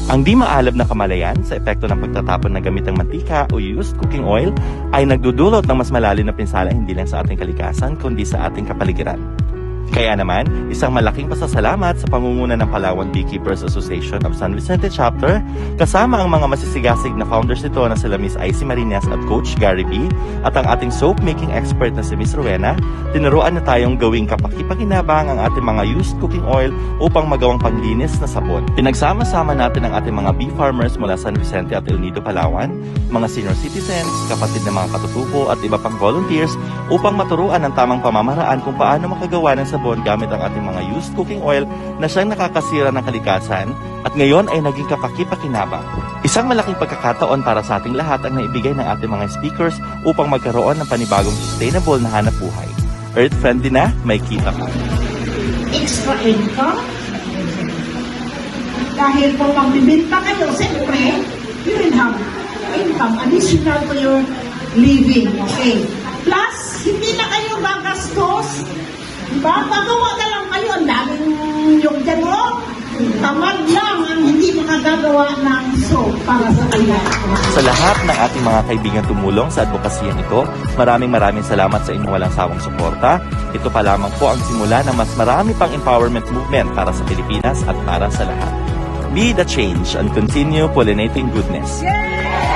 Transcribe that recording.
Ang di maalab na kamalayan sa epekto ng pagtatapon ng gamitang mantika o used cooking oil ay nagdudulot ng mas malalim na pinsala hindi lang sa ating kalikasan kundi sa ating kapaligiran. Kaya naman, isang malaking pasasalamat sa pangunguna ng Palawan Beekeepers Association of San Vicente Chapter kasama ang mga masisigasig na founders nito na sila Miss Icy Marinas at Coach Gary B. at ang ating soap making expert na si Miss Rowena, tinuruan na tayong gawing kapaki-pakinabang ang ating mga used cooking oil upang magawang panglinis na sabon. Pinagsama-sama natin ang ating mga bee farmers mula San Vicente at El Nido, Palawan, mga senior citizens, kapatid ng mga katutubo at iba pang volunteers upang maturuan ng tamang pamamaraan kung paano makagawa ng sabon gamit ang ating mga used cooking oil na siyang nakakasira ng kalikasan at ngayon ay naging kapaki-pakinabang. Isang malaking pagkakataon para sa ating lahat ang naibigay ng ating mga speakers upang magkaroon ng panibagong sustainable na hanap buhay. Earth-friendly na, may kita pa. Extra income? Dahil po magbibinta kayo, siyempre, you will have income additional to your living. Okay. Plus, hindi na kayo gagastos. Diba? Magawa na lang kayo. Ang daming yung demo. Tamad lang ang hindi makagagawa ng soap para sa kanila. Sa lahat ng ating mga kaibigan tumulong sa advokasyan ito, maraming salamat sa inyong walang sawang suporta. Ito pa lamang po ang simula ng mas marami pang empowerment movement para sa Pilipinas at para sa lahat. Be the change and continue pollinating goodness. Yay!